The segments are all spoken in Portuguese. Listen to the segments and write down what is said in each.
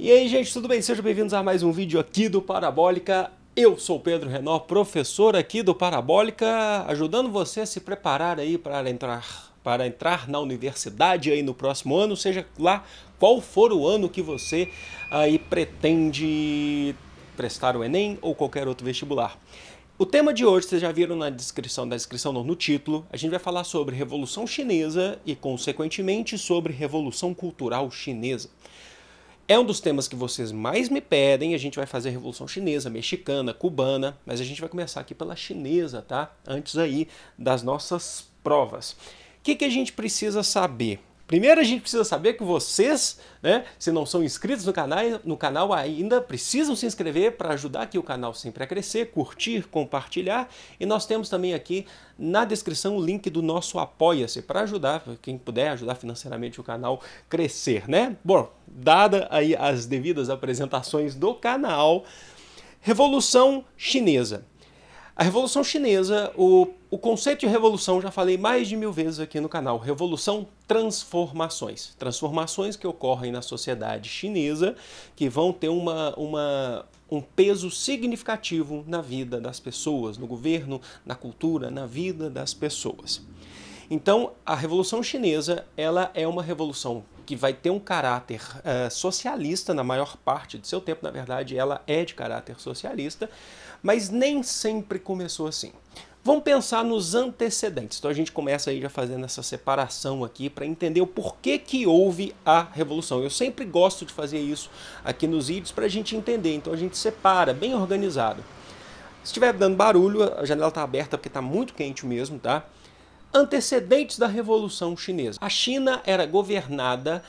E aí, gente, tudo bem? Sejam bem-vindos a mais um vídeo aqui do Parabólica. Eu sou o Pedro Renó, professor aqui do Parabólica, ajudando você a se preparar aí para entrar na universidade aí no próximo ano, seja lá qual for o ano que você aí pretende prestar o Enem ou qualquer outro vestibular. O tema de hoje, vocês já viram na descrição não, no título, a gente vai falar sobre Revolução Chinesa e, consequentemente, sobre Revolução Cultural Chinesa. É um dos temas que vocês mais me pedem, a gente vai fazer Revolução Chinesa, Mexicana, Cubana, mas a gente vai começar aqui pela chinesa, tá? Antes aí das nossas provas. O que a gente precisa saber? Primeiro a gente precisa saber que vocês, né, se não são inscritos no canal ainda, precisam se inscrever para ajudar aqui o canal sempre a crescer, curtir, compartilhar. E nós temos também aqui na descrição o link do nosso Apoia-se para ajudar, quem puder ajudar financeiramente o canal crescer, né? Bom, dada aí as devidas apresentações do canal, Revolução Chinesa. A Revolução Chinesa, o conceito de revolução, já falei mais de 1000 vezes aqui no canal. Revolução, transformações. Transformações que ocorrem na sociedade chinesa, que vão ter um peso significativo na vida das pessoas, no governo, na cultura, na vida das pessoas. Então, a Revolução Chinesa, ela é uma revolução que vai ter um caráter socialista na maior parte do seu tempo. Na verdade, ela é de caráter socialista, mas nem sempre começou assim. Vamos pensar nos antecedentes. Então a gente começa aí já fazendo essa separação aqui para entender o porquê que houve a Revolução. Eu sempre gosto de fazer isso aqui nos vídeos para a gente entender. Então a gente separa, bem organizado. Se estiver dando barulho, a janela está aberta porque está muito quente mesmo, tá? Antecedentes da Revolução Chinesa. A China era governada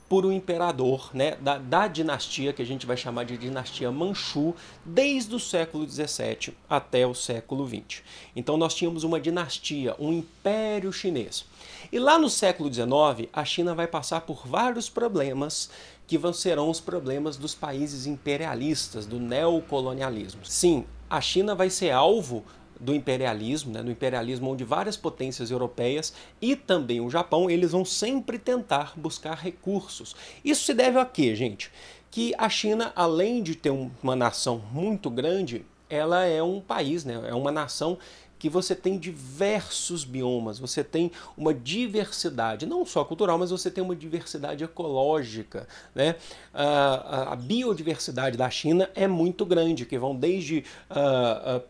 por um imperador, né, da dinastia que a gente vai chamar de dinastia Manchu, desde o século XVII até o século XX. Então nós tínhamos uma dinastia, um império chinês. E lá no século XIX, a China vai passar por vários problemas que serão os problemas dos países imperialistas, do neocolonialismo. Sim, a China vai ser alvo do imperialismo, né, do imperialismo onde várias potências europeias e também o Japão, eles vão sempre tentar buscar recursos. Isso se deve a quê, gente? Que a China, além de ter uma nação muito grande, ela é um país, né, é uma nação que você tem diversos biomas, você tem uma diversidade, não só cultural, mas você tem uma diversidade ecológica, né? A biodiversidade da China é muito grande, que vão desde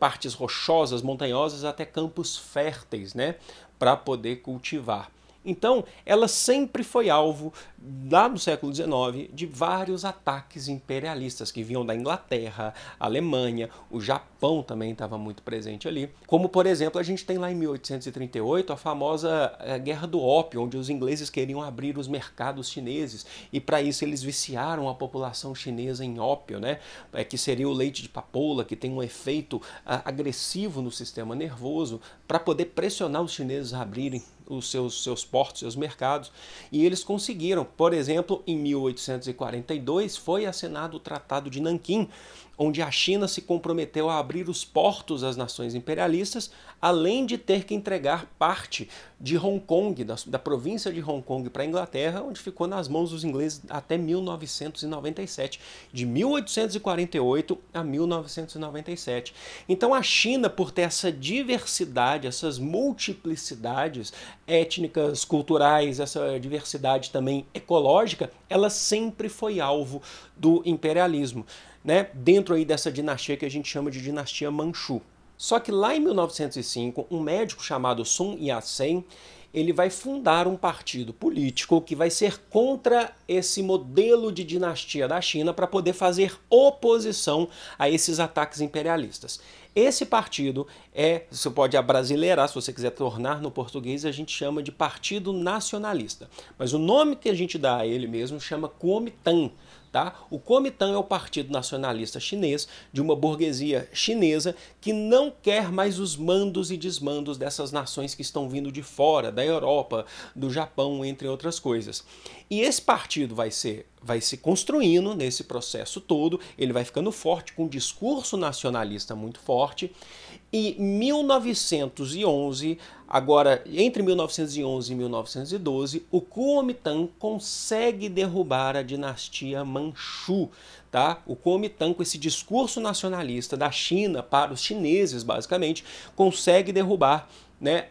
partes rochosas, montanhosas, até campos férteis, né? Para poder cultivar. Então, ela sempre foi alvo, lá no século XIX, de vários ataques imperialistas que vinham da Inglaterra, Alemanha, o Japão também estava muito presente ali. Como, por exemplo, a gente tem lá em 1838 a famosa Guerra do Ópio, onde os ingleses queriam abrir os mercados chineses e para isso eles viciaram a população chinesa em ópio, né? Que seria o leite de papoula, que tem um efeito agressivo no sistema nervoso, para poder pressionar os chineses a abrirem os seus portos, seus mercados, e eles conseguiram. Por exemplo, em 1842 foi assinado o Tratado de Nanquim, onde a China se comprometeu a abrir os portos às nações imperialistas, além de ter que entregar parte de Hong Kong, da província de Hong Kong para a Inglaterra, onde ficou nas mãos dos ingleses até 1997, de 1848 a 1997. Então a China, por ter essa diversidade, essas multiplicidades étnicas, culturais, essa diversidade também ecológica, ela sempre foi alvo do imperialismo, né? Dentro aí dessa dinastia que a gente chama de dinastia Manchu. Só que lá em 1905, um médico chamado Sun Yat-sen, ele vai fundar um partido político que vai ser contra esse modelo de dinastia da China para poder fazer oposição a esses ataques imperialistas. Esse partido você pode abrasileirar, se você quiser tornar no português, a gente chama de Partido Nacionalista. Mas o nome que a gente dá a ele mesmo chama Kuomintang. Tá? O Kuomintang é o Partido Nacionalista Chinês, de uma burguesia chinesa que não quer mais os mandos e desmandos dessas nações que estão vindo de fora, da Europa, do Japão, entre outras coisas. E esse partido vai ser vai se construindo nesse processo todo, ele vai ficando forte, com um discurso nacionalista muito forte, e 1911, agora entre 1911 e 1912, o Kuomintang consegue derrubar a dinastia Manchu. Tá? O Kuomintang, com esse discurso nacionalista da China para os chineses, basicamente, consegue derrubar, né,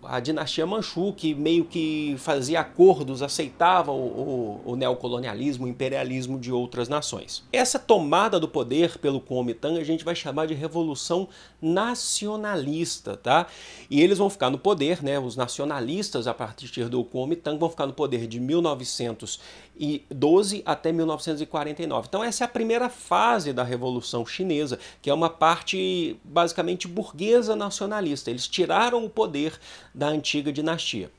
a dinastia Manchu, que meio que fazia acordos, aceitava o neocolonialismo, o imperialismo de outras nações. Essa tomada do poder pelo Kuomintang a gente vai chamar de Revolução Nacionalista, tá? E eles vão ficar no poder, né, os nacionalistas a partir do Kuomintang vão ficar no poder de 1912 até 1949. Então essa é a primeira fase da Revolução Chinesa, que é uma parte basicamente burguesa nacionalista. Eles tiraram o poder da antiga dinastia.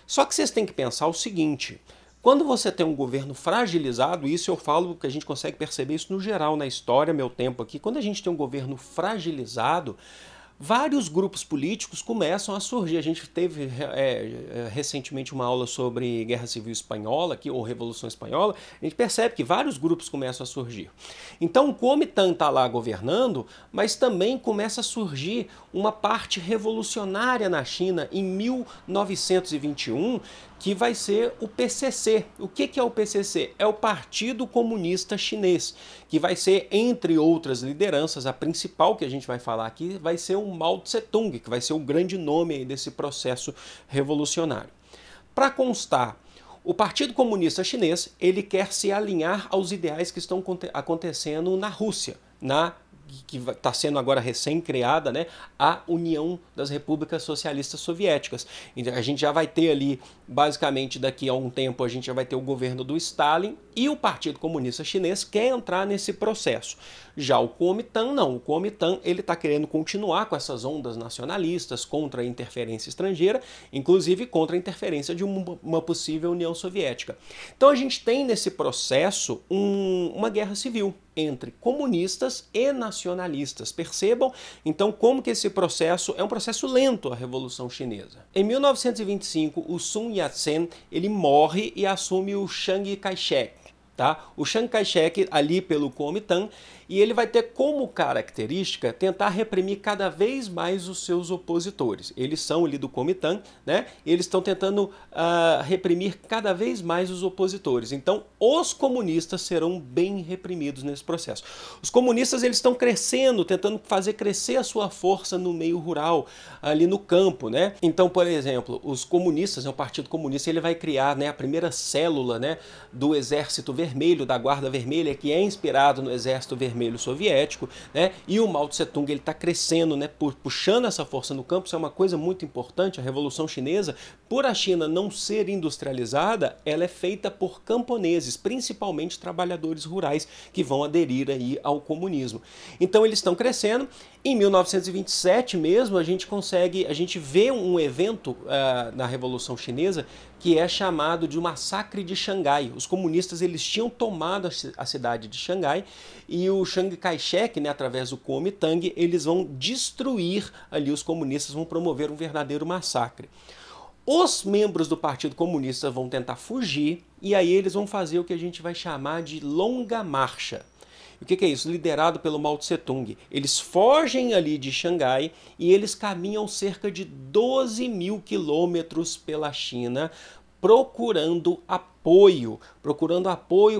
Só que vocês têm que pensar o seguinte: quando você tem um governo fragilizado, isso eu falo que a gente consegue perceber isso no geral na história, meu tempo aqui, quando a gente tem um governo fragilizado, vários grupos políticos começam a surgir. A gente teve recentemente uma aula sobre Guerra Civil Espanhola, aqui, ou Revolução Espanhola. A gente percebe que vários grupos começam a surgir. Então o Kuomintang está lá governando, mas também começa a surgir uma parte revolucionária na China em 1921, que vai ser o PCC. O que é o PCC? É o Partido Comunista Chinês, que vai ser, entre outras lideranças, a principal que a gente vai falar aqui vai ser o Mao Tse-tung, que vai ser o grande nome aí desse processo revolucionário. Para constar, o Partido Comunista Chinês ele quer se alinhar aos ideais que estão acontecendo na Rússia, que está sendo agora recém-criada, né, a União das Repúblicas Socialistas Soviéticas. Então, a gente já vai ter ali, basicamente daqui a um tempo, a gente já vai ter o governo do Stalin, e o Partido Comunista Chinês quer entrar nesse processo. Já o Kuomintang não. O Kuomintang ele está querendo continuar com essas ondas nacionalistas contra a interferência estrangeira, inclusive contra a interferência de uma possível União Soviética. Então a gente tem nesse processo uma guerra civil entre comunistas e nacionalistas. Percebam, então, como que esse processo é um processo lento, a Revolução Chinesa. Em 1925, o Sun Yat-sen ele morre e assume o Chiang Kai-shek. Tá? O Chiang Kai-shek ali pelo Kuomintang, e ele vai ter como característica tentar reprimir cada vez mais os seus opositores. Eles são ali do Kuomintang, né? Eles estão tentando reprimir cada vez mais os opositores. Então, os comunistas serão bem reprimidos nesse processo. Os comunistas eles estão crescendo, tentando fazer crescer a sua força no meio rural, ali no campo, né? Então, por exemplo, os comunistas, o Partido Comunista, ele vai criar, né, a primeira célula, né, do Exército Vermelho, da Guarda Vermelha, que é inspirado no Exército Vermelho soviético, né? E o Mao Tse-tung ele está crescendo, né, puxando essa força no campo. Isso é uma coisa muito importante. A Revolução Chinesa, por a China não ser industrializada, ela é feita por camponeses, principalmente trabalhadores rurais, que vão aderir aí ao comunismo. Então eles estão crescendo. Em 1927 mesmo, a gente vê um evento na Revolução Chinesa que é chamado de Massacre de Xangai. Os comunistas eles tinham tomado a cidade de Xangai e o Chiang Kai-shek, né, através do Kuomintang, eles vão destruir ali os comunistas, vão promover um verdadeiro massacre. Os membros do Partido Comunista vão tentar fugir e aí eles vão fazer o que a gente vai chamar de longa marcha. O que é isso? Liderado pelo Mao Tse-tung. Eles fogem ali de Xangai e eles caminham cerca de 12 mil quilômetros pela China, procurando apoio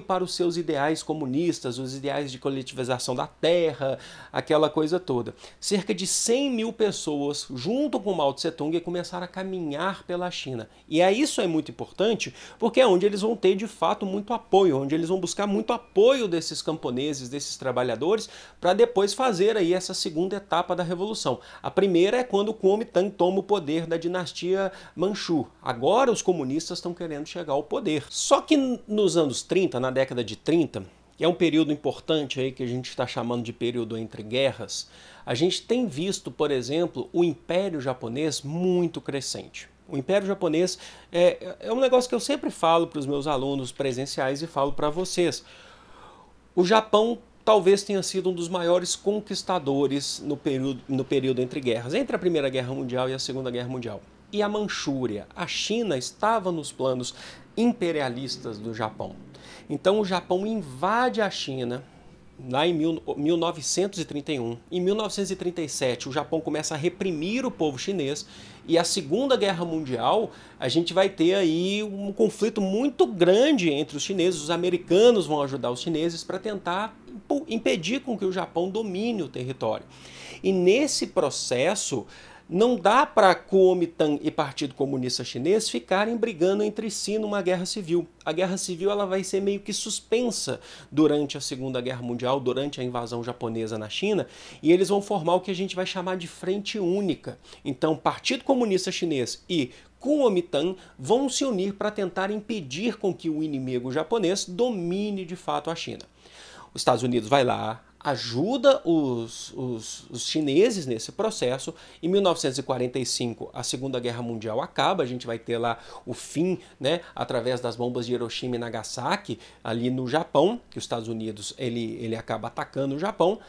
para os seus ideais comunistas, os ideais de coletivização da terra, aquela coisa toda. Cerca de 100 mil pessoas, junto com Mao Tse-tung, começaram a caminhar pela China. E isso é muito importante, porque é onde eles vão ter, de fato, muito apoio, onde eles vão buscar muito apoio desses camponeses, desses trabalhadores, para depois fazer aí essa segunda etapa da Revolução. A primeira é quando o Kuomintang toma o poder da dinastia Manchu. Agora os comunistas estão querendo chegar ao poder. Só que nos anos 30, na década de 30, que é um período importante aí que a gente está chamando de período entre guerras, a gente tem visto, por exemplo, o Império Japonês muito crescente. O Império Japonês é um negócio que eu sempre falo para os meus alunos presenciais e falo para vocês. O Japão talvez tenha sido um dos maiores conquistadores no período entre guerras, entre a Primeira Guerra Mundial e a Segunda Guerra Mundial. E a Manchúria, a China estava nos planos imperialistas do Japão. Então o Japão invade a China lá em 1931. Em 1937, o Japão começa a reprimir o povo chinês, e a Segunda Guerra Mundial, a gente vai ter aí um conflito muito grande entre os chineses. Os americanos vão ajudar os chineses para tentar impedir com que o Japão domine o território. E nesse processo, não dá para Kuomintang e Partido Comunista Chinês ficarem brigando entre si numa guerra civil. A guerra civil ela vai ser meio que suspensa durante a Segunda Guerra Mundial, durante a invasão japonesa na China, e eles vão formar o que a gente vai chamar de frente única. Então, Partido Comunista Chinês e Kuomintang vão se unir para tentar impedir com que o inimigo japonês domine de fato a China. Os Estados Unidos vai lá, ajuda os chineses nesse processo. Em 1945, a Segunda Guerra Mundial acaba, a gente vai ter lá o fim, né, através das bombas de Hiroshima e Nagasaki, ali no Japão, que os Estados Unidos ele acaba atacando o Japão.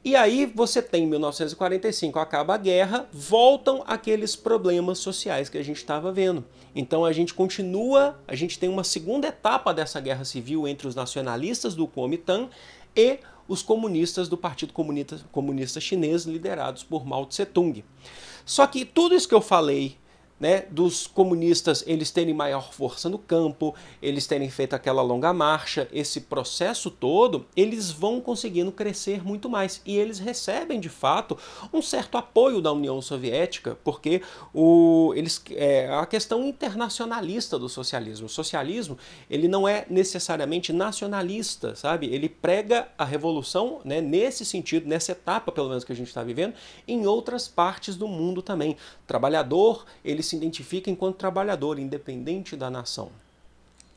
E aí você tem, em 1945, acaba a guerra, voltam aqueles problemas sociais que a gente estava vendo. Então a gente continua, a gente tem uma segunda etapa dessa guerra civil entre os nacionalistas do Kuomintang e os comunistas do Partido Comunista Chinês, liderados por Mao Tse-tung. Só que tudo isso que eu falei, né, dos comunistas eles terem maior força no campo, eles terem feito aquela longa marcha, esse processo todo, eles vão conseguindo crescer muito mais. E eles recebem, de fato, um certo apoio da União Soviética, porque a questão internacionalista do socialismo. O socialismo ele não é necessariamente nacionalista, sabe? Ele prega a revolução, né, nesse sentido, nessa etapa, pelo menos, que a gente está vivendo, em outras partes do mundo também. Trabalhador, ele se identifica enquanto trabalhador, independente da nação.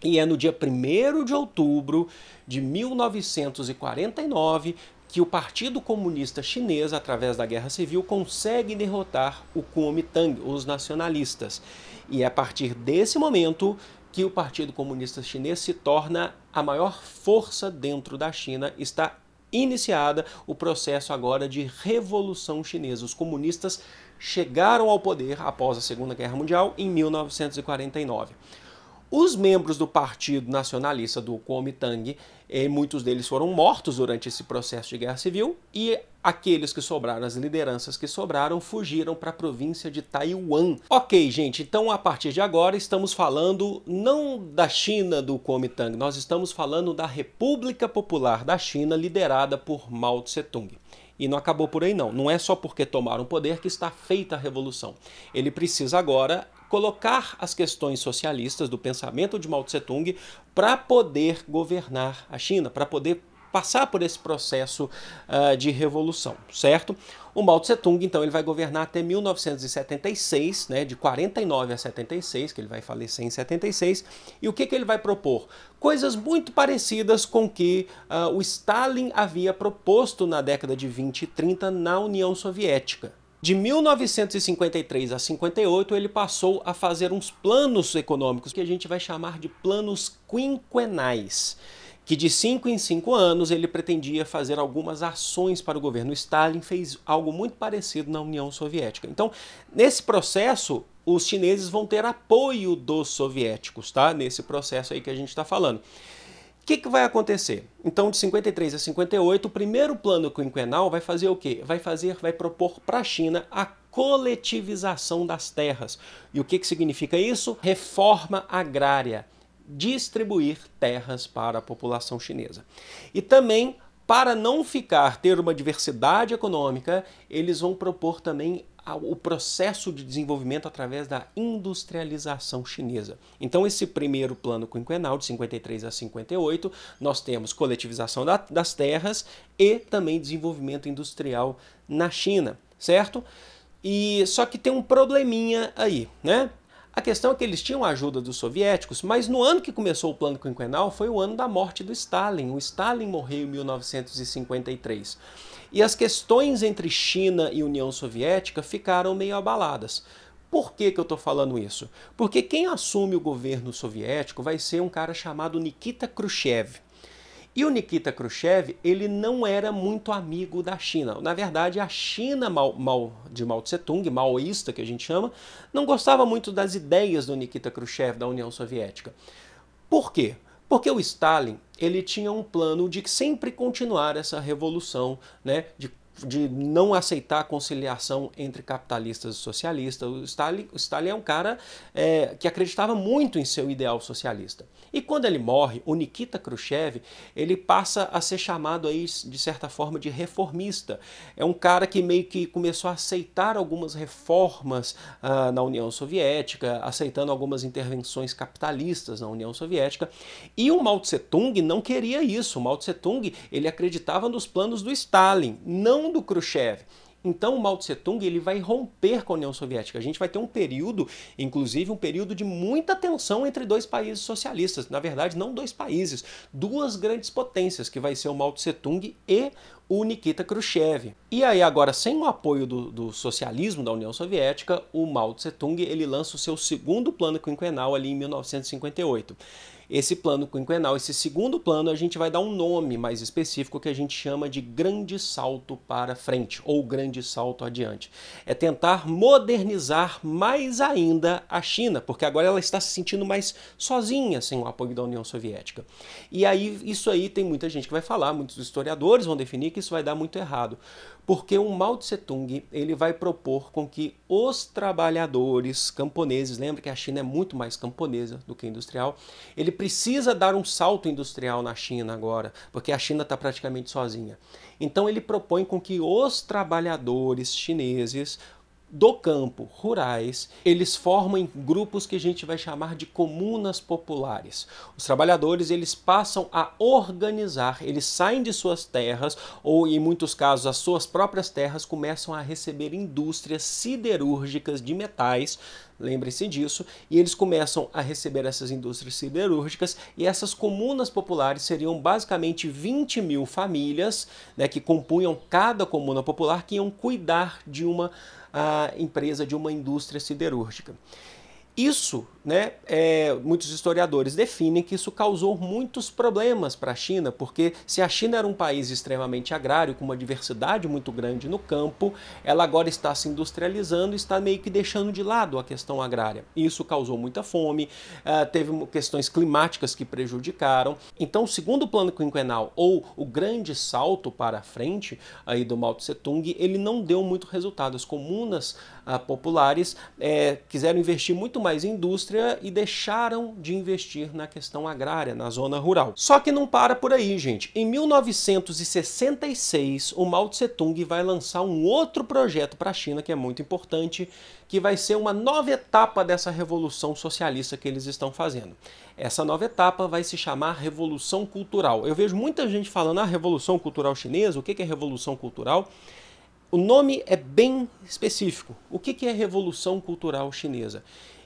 E é no dia 1º de outubro de 1949 que o Partido Comunista Chinês, através da Guerra Civil, consegue derrotar o Kuomintang, os nacionalistas. E é a partir desse momento que o Partido Comunista Chinês se torna a maior força dentro da China. Está iniciada o processo agora de Revolução Chinesa. Os comunistas chegaram ao poder após a Segunda Guerra Mundial em 1949. Os membros do Partido Nacionalista do Kuomintang, muitos deles foram mortos durante esse processo de guerra civil, e aqueles que sobraram, as lideranças que sobraram, fugiram para a província de Taiwan. Ok, gente, então a partir de agora estamos falando não da China do Kuomintang, nós estamos falando da República Popular da China, liderada por Mao Tse-tung. E não acabou por aí não. Não é só porque tomaram o poder que está feita a revolução. Ele precisa agora colocar as questões socialistas do pensamento de Mao Tse-tung para poder governar a China, para poder passar por esse processo de revolução, certo? O Mao Tse-tung, então, ele vai governar até 1976, né, de 49 a 76, que ele vai falecer em 76, e o que ele vai propor? Coisas muito parecidas com o que o Stalin havia proposto na década de 20 e 30 na União Soviética. De 1953 a 58, ele passou a fazer uns planos econômicos que a gente vai chamar de planos quinquenais, que de 5 em 5 anos ele pretendia fazer algumas ações para o governo. Stalin fez algo muito parecido na União Soviética. Então, nesse processo, os chineses vão ter apoio dos soviéticos, tá? Nesse processo aí que a gente está falando. O que vai acontecer? Então, de 53 a 58, o primeiro plano quinquenal vai fazer o quê? Vai propor para a China a coletivização das terras. E o que significa isso? Reforma agrária. Distribuir terras para a população chinesa. E também, para não ter uma diversidade econômica, eles vão propor também o processo de desenvolvimento através da industrialização chinesa. Então, esse primeiro plano quinquenal, de 53 a 58, nós temos coletivização das terras e também desenvolvimento industrial na China, certo? Só que tem um probleminha aí, né? A questão é que eles tinham a ajuda dos soviéticos, mas no ano que começou o plano quinquenal foi o ano da morte do Stalin. O Stalin morreu em 1953. E as questões entre China e União Soviética ficaram meio abaladas. Por que eu estou falando isso? Porque quem assume o governo soviético vai ser um cara chamado Nikita Khrushchev. E o Nikita Khrushchev, ele não era muito amigo da China. Na verdade, a China de Mao Tse-tung, maoísta que a gente chama, não gostava muito das ideias do Nikita Khrushchev da União Soviética. Por quê? Porque o Stalin, ele tinha um plano de sempre continuar essa revolução, né, de não aceitar a conciliação entre capitalistas e socialistas. O Stalin é um cara que acreditava muito em seu ideal socialista. E quando ele morre, o Nikita Khrushchev, ele passa a ser chamado aí, de certa forma, de reformista. É um cara que meio que começou a aceitar algumas reformas na União Soviética, aceitando algumas intervenções capitalistas na União Soviética. E o Mao Tse-tung não queria isso. O Mao Tse-tung, ele acreditava nos planos do Stalin, não do Khrushchev. Então o Mao Tse-tung, ele vai romper com a União Soviética. A gente vai ter um período, inclusive um período de muita tensão entre dois países socialistas. Na verdade, não dois países, duas grandes potências, que vai ser o Mao Tse-tung e o Nikita Khrushchev. E aí agora, sem o apoio do socialismo da União Soviética, o Mao Tse-tung, ele lança o seu segundo plano quinquenal ali em 1958. Esse plano quinquenal, esse segundo plano, a gente vai dar um nome mais específico que a gente chama de grande salto para frente, ou grande salto adiante. É tentar modernizar mais ainda a China, porque agora ela está se sentindo mais sozinha sem o apoio da União Soviética. E aí, isso aí tem muita gente que vai falar, muitos historiadores vão definir que isso vai dar muito errado. Porque o Mao Tse-tung, ele vai propor com que os trabalhadores camponeses, lembra que a China é muito mais camponesa do que industrial, ele precisa dar um salto industrial na China agora, porque a China está praticamente sozinha. Então ele propõe com que os trabalhadores chineses do campo, rurais, eles formam grupos que a gente vai chamar de comunas populares. Os trabalhadores, eles passam a organizar, eles saem de suas terras, ou em muitos casos as suas próprias terras, começam a receber indústrias siderúrgicas de metais, lembrem-se disso, e eles começam a receber essas indústrias siderúrgicas, e essas comunas populares seriam basicamente 20 mil famílias, né, que compunham cada comuna popular, que iam cuidar de uma empresa, de uma indústria siderúrgica. Isso, né, muitos historiadores definem que isso causou muitos problemas para a China, porque se a China era um país extremamente agrário, com uma diversidade muito grande no campo, ela agora está se industrializando e está meio que deixando de lado a questão agrária. Isso causou muita fome, teve questões climáticas que prejudicaram. Então, o segundo plano quinquenal, ou o grande salto para a frente aí do Mao Tse-tung, ele não deu muito resultado. As comunas populares quiseram investir muito mais em indústria e deixaram de investir na questão agrária, na zona rural. Só que não para por aí, gente. Em 1966, o Mao Tse-tung vai lançar um outro projeto para a China, que é muito importante, que vai ser uma nova etapa dessa revolução socialista que eles estão fazendo. Essa nova etapa vai se chamar Revolução Cultural. Eu vejo muita gente falando, Revolução Cultural Chinesa, o que é Revolução Cultural? O nome é bem específico. O que é Revolução Cultural Chinesa?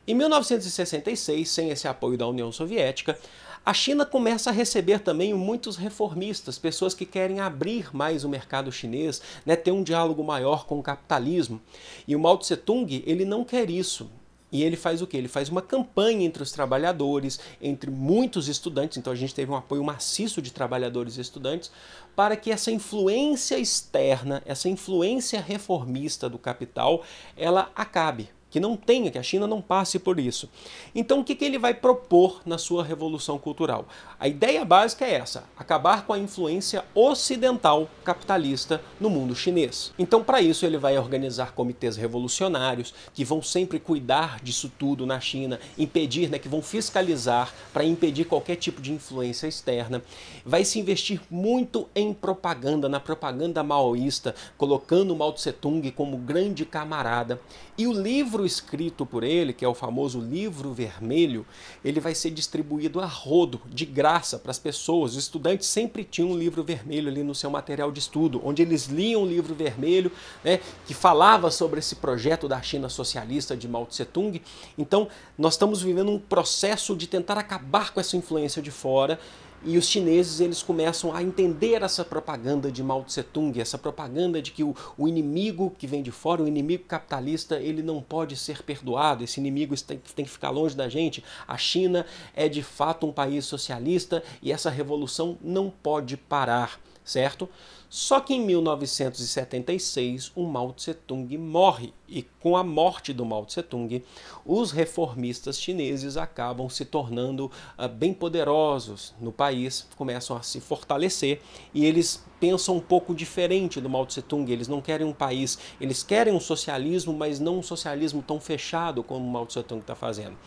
Em 1966, sem esse apoio da União Soviética, a China começa a receber também muitos reformistas, pessoas que querem abrir mais o mercado chinês, né, ter um diálogo maior com o capitalismo. E o Mao Tse-tung, ele não quer isso. E ele faz o quê? Ele faz uma campanha entre os trabalhadores, entre muitos estudantes, então a gente teve um apoio maciço de trabalhadores e estudantes, para que essa influência externa, essa influência reformista do capital, ela acabe. Que não tenha, que a China não passe por isso. Então o que ele vai propor na sua revolução cultural? A ideia básica é essa, acabar com a influência ocidental capitalista no mundo chinês. Então para isso ele vai organizar comitês revolucionários que vão sempre cuidar disso tudo na China, impedir, né, que vão fiscalizar para impedir qualquer tipo de influência externa. Vai se investir muito em propaganda, na propaganda maoísta, colocando Mao Tse-tung como grande camarada. E o livro escrito por ele, que é o famoso Livro Vermelho, ele vai ser distribuído a rodo, de graça, para as pessoas. Os estudantes sempre tinham um livro vermelho ali no seu material de estudo, onde eles liam o livro vermelho, né, que falava sobre esse projeto da China socialista de Mao Tse-tung. Então, nós estamos vivendo um processo de tentar acabar com essa influência de fora. E os chineses, eles começam a entender essa propaganda de Mao Tse-tung, essa propaganda de que o inimigo que vem de fora, o inimigo capitalista, ele não pode ser perdoado, esse inimigo tem que ficar longe da gente. A China é de fato um país socialista e essa revolução não pode parar. certo? Só que em 1976 o Mao Tse-tung morre, e com a morte do Mao Tse-tung, os reformistas chineses acabam se tornando bem poderosos no país, começam a se fortalecer, e eles pensam um pouco diferente do Mao Tse-tung. Eles não querem um país, eles querem um socialismo, mas não um socialismo tão fechado como o Mao Tse-tung está fazendo.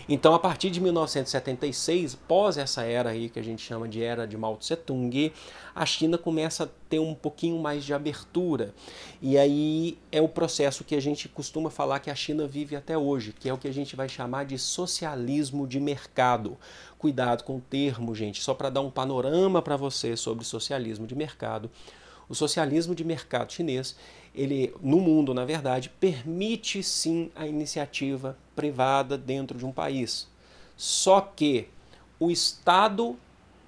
Então, a partir de 1976, pós essa era aí que a gente chama de era de Mao Tse-tung, a China começa a ter um pouquinho mais de abertura. E aí é o processo que a gente costuma falar que a China vive até hoje, que é o que a gente vai chamar de socialismo de mercado. Cuidado com o termo, gente, só para dar um panorama para você sobre socialismo de mercado. O socialismo de mercado chinês, ele, no mundo, na verdade, permite sim a iniciativa privada dentro de um país. Só que o Estado,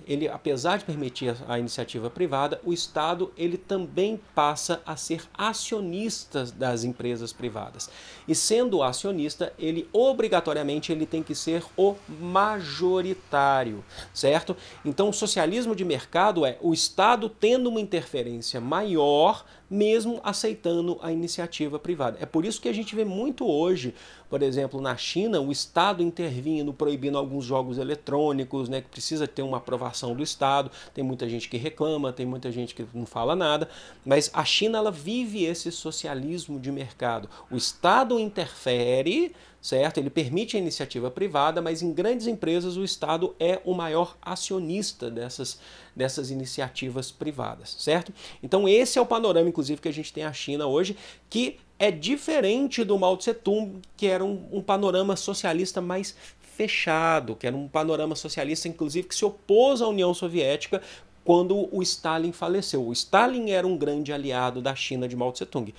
ele, apesar de permitir a iniciativa privada, o Estado ele também passa a ser acionista das empresas privadas. E sendo acionista, ele obrigatoriamente ele tem que ser o majoritário, certo? Então o socialismo de mercado é o Estado tendo uma interferência maior, mesmo aceitando a iniciativa privada. É por isso que a gente vê muito hoje, por exemplo, na China, o Estado intervindo, proibindo alguns jogos eletrônicos, né, que precisa ter uma aprovação do Estado. Tem muita gente que reclama, tem muita gente que não fala nada, mas a China ela vive esse socialismo de mercado. O Estado interfere, certo? Ele permite a iniciativa privada, mas em grandes empresas o Estado é o maior acionista dessas iniciativas privadas, certo? Então esse é o panorama, inclusive, que a gente tem a China hoje, que é diferente do Mao Tse-tung, que era um panorama socialista mais fechado, que era um panorama socialista, inclusive, que se opôs à União Soviética quando o Stalin faleceu. O Stalin era um grande aliado da China de Mao Tse-tung.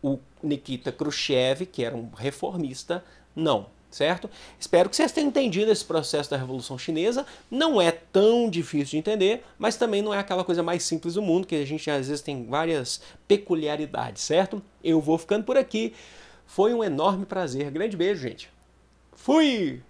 O Nikita Khrushchev, que era um reformista, não, certo? Espero que vocês tenham entendido esse processo da Revolução Chinesa. Não é tão difícil de entender, mas também não é aquela coisa mais simples do mundo, que a gente às vezes tem várias peculiaridades, certo? Eu vou ficando por aqui. Foi um enorme prazer. Grande beijo, gente. Fui!